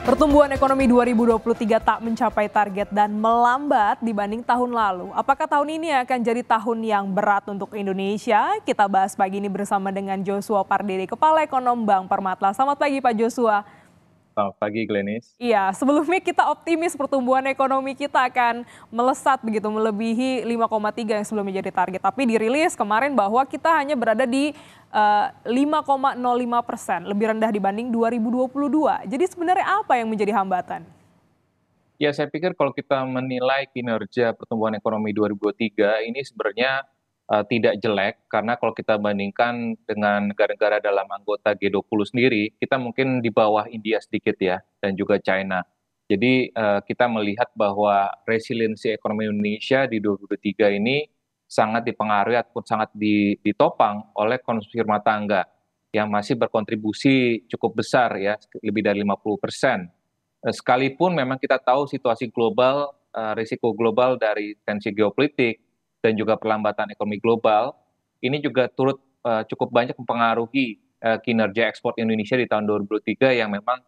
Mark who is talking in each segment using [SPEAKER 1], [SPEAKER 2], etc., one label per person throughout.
[SPEAKER 1] Pertumbuhan ekonomi 2023 tak mencapai target dan melambat dibanding tahun lalu. Apakah tahun ini akan jadi tahun yang berat untuk Indonesia? Kita bahas pagi ini bersama dengan Joshua Pardede, Kepala Ekonom Bank Permata. Selamat pagi Pak Joshua.
[SPEAKER 2] Selamat pagi, Glenis.
[SPEAKER 1] Iya, sebelumnya kita optimis pertumbuhan ekonomi kita akan melesat begitu, melebihi 5,3 yang sebelumnya jadi target. Tapi dirilis kemarin bahwa kita hanya berada di 5,05%, lebih rendah dibanding 2022. Jadi sebenarnya apa yang menjadi hambatan?
[SPEAKER 2] Ya, saya pikir kalau kita menilai kinerja pertumbuhan ekonomi 2023 ini sebenarnya tidak jelek, karena kalau kita bandingkan dengan negara-negara dalam anggota G20 sendiri, kita mungkin di bawah India sedikit ya, dan juga China. Jadi kita melihat bahwa resiliensi ekonomi Indonesia di 2023 ini sangat dipengaruhi ataupun sangat ditopang oleh konsumsi rumah tangga yang masih berkontribusi cukup besar ya, lebih dari 50%. Sekalipun memang kita tahu situasi global, risiko global dari tensi geopolitik dan juga perlambatan ekonomi global, ini juga turut cukup banyak mempengaruhi kinerja ekspor Indonesia di tahun 2023 yang memang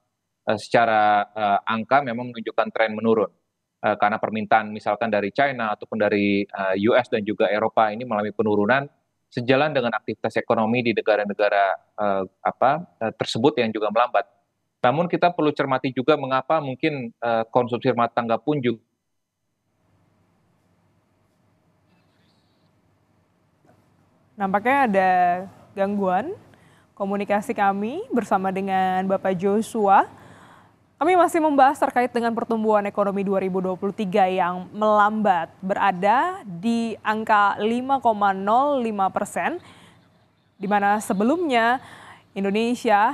[SPEAKER 2] secara angka memang menunjukkan tren menurun. Karena permintaan misalkan dari China ataupun dari US dan juga Eropa ini mengalami penurunan sejalan dengan aktivitas ekonomi di negara-negara tersebut yang juga melambat. Namun kita perlu cermati juga mengapa mungkin konsumsi rumah tangga pun juga.
[SPEAKER 1] Nampaknya ada gangguan komunikasi kami bersama dengan Bapak Joshua. Kami masih membahas terkait dengan pertumbuhan ekonomi 2023 yang melambat, berada di angka 5,05%, di mana sebelumnya Indonesia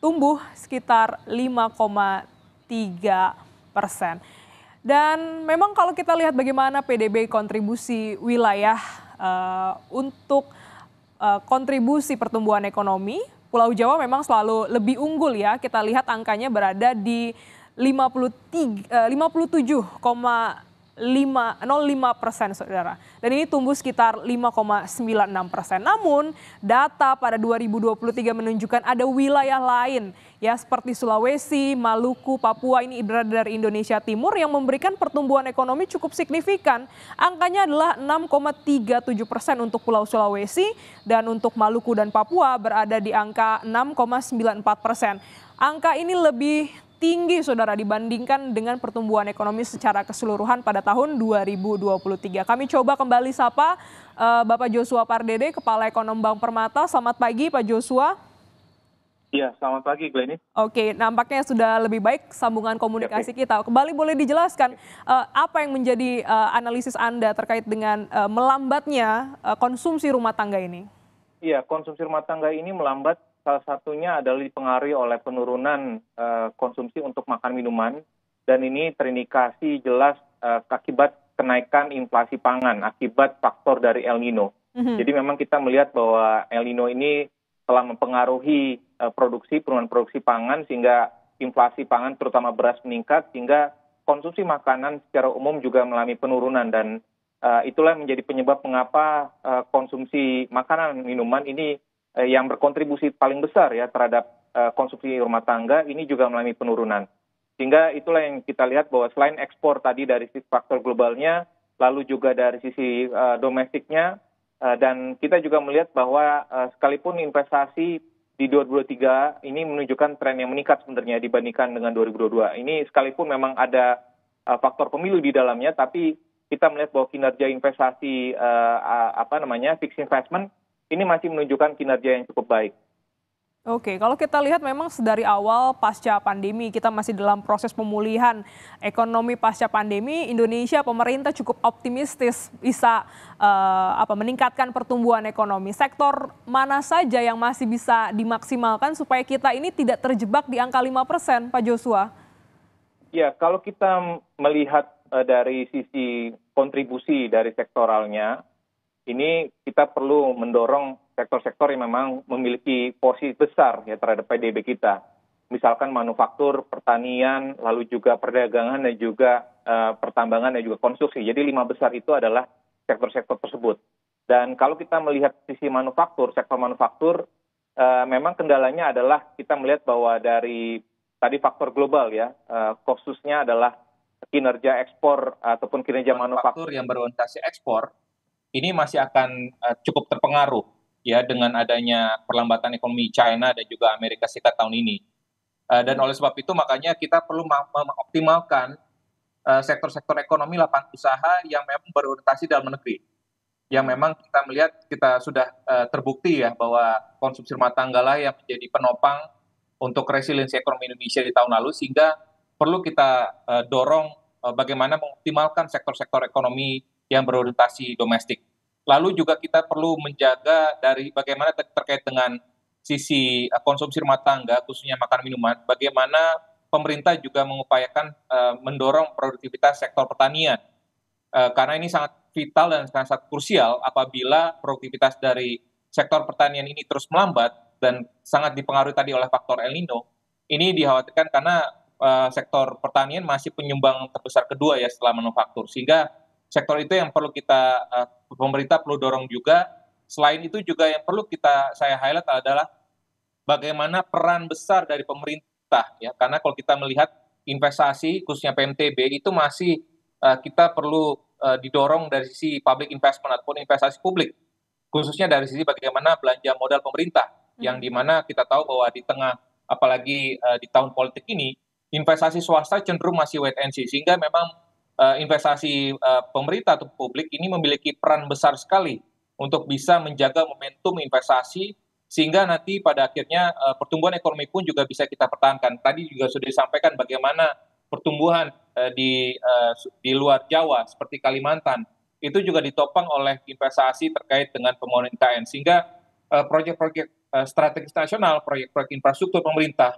[SPEAKER 1] tumbuh sekitar 5,3%. Dan memang kalau kita lihat bagaimana PDB kontribusi wilayah untuk kontribusi pertumbuhan ekonomi, Pulau Jawa memang selalu lebih unggul ya. Kita lihat angkanya berada di 57,05%, saudara. Dan ini tumbuh sekitar 5,96%. Namun data pada 2023 menunjukkan ada wilayah lain ya, seperti Sulawesi, Maluku, Papua, ini berada dari Indonesia Timur yang memberikan pertumbuhan ekonomi cukup signifikan. Angkanya adalah 6,37% untuk Pulau Sulawesi, dan untuk Maluku dan Papua berada di angka 6,94%. Angka ini lebih tinggi, saudara, dibandingkan dengan pertumbuhan ekonomi secara keseluruhan pada tahun 2023. Kami coba kembali sapa Bapak Joshua Pardede, Kepala Ekonom Bank Permata. Selamat pagi Pak Joshua.
[SPEAKER 3] Iya, selamat pagi Glenis.
[SPEAKER 1] Oke, nampaknya sudah lebih baik sambungan komunikasi kita. Kembali boleh dijelaskan apa yang menjadi analisis Anda terkait dengan melambatnya konsumsi rumah tangga ini?
[SPEAKER 3] Iya, konsumsi rumah tangga ini melambat, salah satunya adalah dipengaruhi oleh penurunan konsumsi untuk makan minuman, dan ini terindikasi jelas akibat kenaikan inflasi pangan akibat faktor dari El Nino. Jadi memang kita melihat bahwa El Nino ini telah mempengaruhi penurunan produksi pangan, sehingga inflasi pangan terutama beras meningkat, sehingga konsumsi makanan secara umum juga mengalami penurunan, dan itulah menjadi penyebab mengapa konsumsi makanan minuman ini yang berkontribusi paling besar ya terhadap konsumsi rumah tangga ini juga mengalami penurunan. Sehingga itulah yang kita lihat bahwa selain ekspor tadi dari sisi faktor globalnya, lalu juga dari sisi domestiknya, dan kita juga melihat bahwa sekalipun investasi di 2023 ini menunjukkan tren yang meningkat sebenarnya dibandingkan dengan 2022. Ini sekalipun memang ada faktor pemilu di dalamnya, tapi kita melihat bahwa kinerja investasi fixed investment ini masih menunjukkan kinerja yang cukup baik.
[SPEAKER 1] Oke, kalau kita lihat memang sedari awal pasca pandemi, kita masih dalam proses pemulihan ekonomi pasca pandemi. Indonesia, pemerintah cukup optimistis bisa meningkatkan pertumbuhan ekonomi. Sektor mana saja yang masih bisa dimaksimalkan supaya kita ini tidak terjebak di angka 5%, Pak Joshua?
[SPEAKER 3] Ya, kalau kita melihat dari sisi kontribusi dari sektoralnya, ini kita perlu mendorong sektor-sektor yang memang memiliki porsi besar ya terhadap PDB kita. Misalkan manufaktur, pertanian, lalu juga perdagangan dan juga pertambangan dan juga konstruksi. Jadi 5 besar itu adalah sektor-sektor tersebut. Dan kalau kita melihat sisi manufaktur, sektor manufaktur, memang kendalanya adalah kita melihat bahwa dari tadi faktor global ya, khususnya adalah kinerja ekspor ataupun kinerja manufaktur
[SPEAKER 2] yang berorientasi ekspor, ini masih akan cukup terpengaruh ya dengan adanya perlambatan ekonomi China dan juga Amerika Serikat tahun ini. Dan oleh sebab itu makanya kita perlu mengoptimalkan sektor-sektor ekonomi lapangan usaha yang memang berorientasi dalam negeri. Yang memang kita melihat kita sudah terbukti ya bahwa konsumsi rumah tangga lah yang menjadi penopang untuk resiliensi ekonomi Indonesia di tahun lalu, sehingga perlu kita dorong bagaimana mengoptimalkan sektor-sektor ekonomi yang berorientasi domestik. Lalu juga kita perlu menjaga dari bagaimana terkait dengan sisi konsumsi rumah tangga, khususnya makanan minuman, bagaimana pemerintah juga mengupayakan mendorong produktivitas sektor pertanian. Karena ini sangat vital dan sangat krusial apabila produktivitas dari sektor pertanian ini terus melambat dan sangat dipengaruhi tadi oleh faktor El Nino. Ini dikhawatirkan karena sektor pertanian masih penyumbang terbesar kedua ya setelah manufaktur, sehingga sektor itu yang perlu kita pemerintah perlu dorong juga. Selain itu juga yang perlu saya highlight adalah bagaimana peran besar dari pemerintah ya, karena kalau kita melihat investasi khususnya PMTB itu masih kita perlu didorong dari sisi public investment ataupun investasi publik, khususnya dari sisi bagaimana belanja modal pemerintah, yang dimana kita tahu bahwa di tengah apalagi di tahun politik ini investasi swasta cenderung masih wait and see, sehingga memang investasi pemerintah atau publik ini memiliki peran besar sekali untuk bisa menjaga momentum investasi, sehingga nanti pada akhirnya pertumbuhan ekonomi pun juga bisa kita pertahankan. Tadi juga sudah disampaikan bagaimana pertumbuhan di luar Jawa seperti Kalimantan itu juga ditopang oleh investasi terkait dengan pembangunan IKN, sehingga proyek-proyek strategis nasional, proyek-proyek infrastruktur pemerintah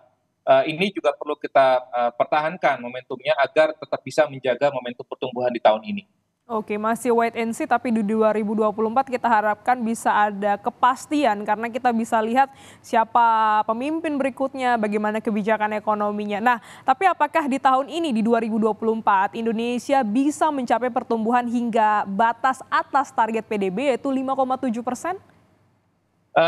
[SPEAKER 2] ini juga perlu kita pertahankan momentumnya agar tetap bisa menjaga momentum pertumbuhan di tahun ini.
[SPEAKER 1] Oke, masih wait and see, tapi di 2024 kita harapkan bisa ada kepastian karena kita bisa lihat siapa pemimpin berikutnya, bagaimana kebijakan ekonominya. Nah, tapi apakah di tahun ini, di 2024, Indonesia bisa mencapai pertumbuhan hingga batas atas target PDB yaitu 5,7%?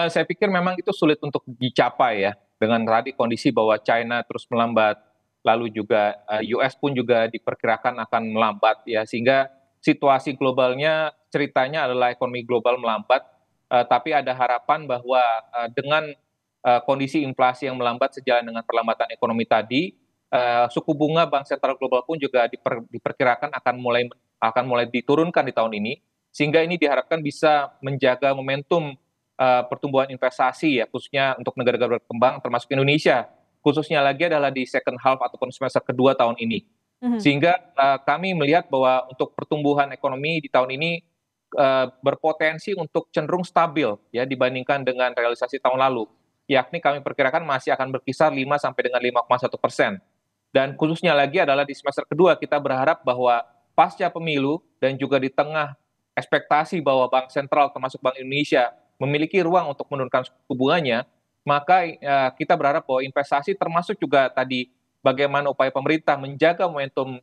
[SPEAKER 2] Saya pikir memang itu sulit untuk dicapai ya, dengan tadi kondisi bahwa China terus melambat, lalu juga US pun juga diperkirakan akan melambat ya, sehingga situasi globalnya ceritanya adalah ekonomi global melambat, tapi ada harapan bahwa dengan kondisi inflasi yang melambat sejalan dengan perlambatan ekonomi tadi, suku bunga Bank Sentral Global pun juga diperkirakan akan mulai diturunkan di tahun ini, sehingga ini diharapkan bisa menjaga momentum pertumbuhan investasi ya, khususnya untuk negara-negara berkembang termasuk Indonesia, khususnya lagi adalah di second half ataupun semester kedua tahun ini. Sehingga kami melihat bahwa untuk pertumbuhan ekonomi di tahun ini berpotensi untuk cenderung stabil ya dibandingkan dengan realisasi tahun lalu, yakni kami perkirakan masih akan berkisar 5 sampai dengan 5,1%. Dan khususnya lagi adalah di semester kedua kita berharap bahwa pasca pemilu dan juga di tengah ekspektasi bahwa Bank Sentral termasuk Bank Indonesia memiliki ruang untuk menurunkan suku bunganya, maka kita berharap bahwa investasi termasuk juga tadi bagaimana upaya pemerintah menjaga momentum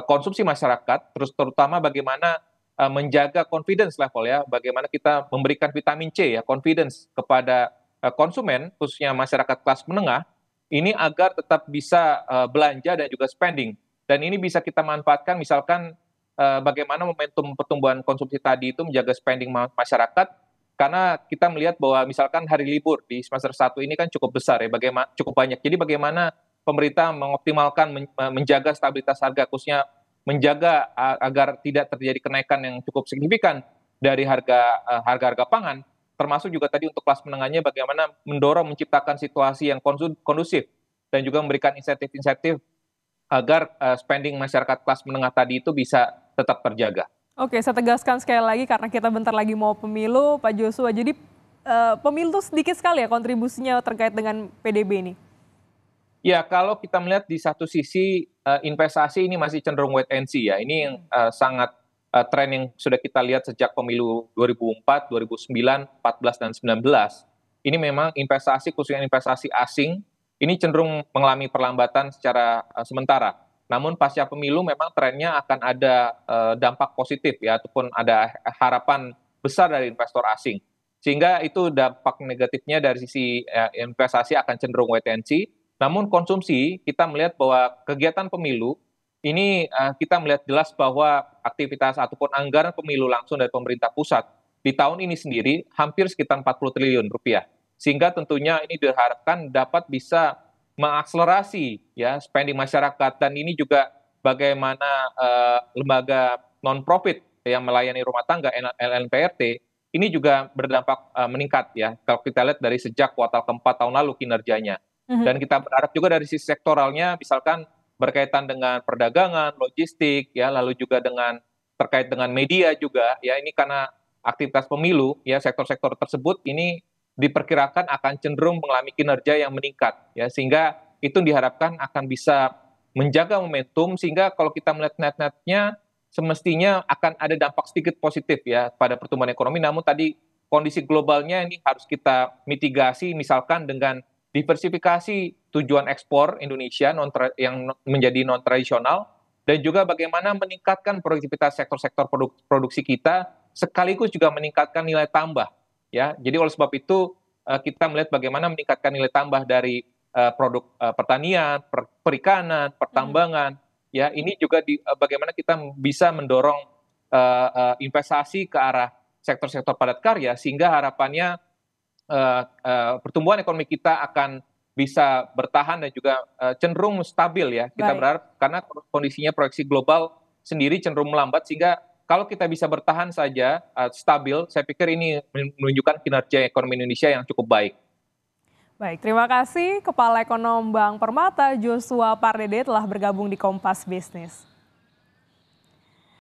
[SPEAKER 2] konsumsi masyarakat, terutama bagaimana menjaga confidence level ya, bagaimana kita memberikan vitamin C ya, confidence kepada konsumen, khususnya masyarakat kelas menengah, ini agar tetap bisa belanja dan juga spending. Dan ini bisa kita manfaatkan misalkan bagaimana momentum pertumbuhan konsumsi tadi itu menjaga spending masyarakat, karena kita melihat bahwa misalkan hari libur di semester 1 ini kan cukup besar ya, cukup banyak. Jadi bagaimana pemerintah mengoptimalkan menjaga stabilitas harga, khususnya menjaga agar tidak terjadi kenaikan yang cukup signifikan dari harga pangan, termasuk juga tadi untuk kelas menengahnya bagaimana mendorong menciptakan situasi yang kondusif dan juga memberikan insentif-insentif agar spending masyarakat kelas menengah tadi itu bisa tetap terjaga.
[SPEAKER 1] Oke, saya tegaskan sekali lagi karena kita bentar lagi mau pemilu, Pak Joshua. Jadi pemilu itu sedikit sekali ya kontribusinya terkait dengan PDB ini.
[SPEAKER 2] Ya, kalau kita melihat di satu sisi investasi ini masih cenderung wait and see ya. Ini yang sangat tren yang sudah kita lihat sejak pemilu 2004, 2009, 14 dan 19. Ini memang investasi, khususnya investasi asing, ini cenderung mengalami perlambatan secara sementara. Namun pasca pemilu memang trennya akan ada dampak positif ya, ataupun ada harapan besar dari investor asing. Sehingga itu dampak negatifnya dari sisi investasi akan cenderung wait and see. Namun konsumsi kita melihat bahwa kegiatan pemilu ini kita melihat jelas bahwa aktivitas ataupun anggaran pemilu langsung dari pemerintah pusat di tahun ini sendiri hampir sekitar 40 triliun rupiah. Sehingga tentunya ini diharapkan dapat bisa mengakselerasi ya spending masyarakat, dan ini juga bagaimana lembaga non-profit yang melayani rumah tangga LNPRT ini juga berdampak meningkat ya kalau kita lihat dari sejak kuartal keempat tahun lalu kinerjanya. Dan kita berharap juga dari sisi sektoralnya, misalkan berkaitan dengan perdagangan, logistik, ya, lalu juga dengan terkait dengan media juga, ya, ini karena aktivitas pemilu, ya, sektor-sektor tersebut ini diperkirakan akan cenderung mengalami kinerja yang meningkat, ya, sehingga itu diharapkan akan bisa menjaga momentum, sehingga kalau kita melihat net-netnya semestinya akan ada dampak sedikit positif ya pada pertumbuhan ekonomi. Namun tadi kondisi globalnya ini harus kita mitigasi, misalkan dengan diversifikasi tujuan ekspor Indonesia yang menjadi non tradisional, dan juga bagaimana meningkatkan produktivitas sektor-sektor produksi kita sekaligus juga meningkatkan nilai tambah ya. Jadi oleh sebab itu kita melihat bagaimana meningkatkan nilai tambah dari produk pertanian, perikanan, pertambangan ya. Ini juga bagaimana kita bisa mendorong investasi ke arah sektor-sektor padat karya, sehingga harapannya pertumbuhan ekonomi kita akan bisa bertahan dan juga cenderung stabil ya. Kita berharap karena kondisinya proyeksi global sendiri cenderung melambat, sehingga kalau kita bisa bertahan saja stabil, saya pikir ini menunjukkan kinerja ekonomi Indonesia yang cukup baik.
[SPEAKER 1] Baik, terima kasih Kepala Ekonom Bank Permata Joshua Pardede telah bergabung di Kompas Bisnis.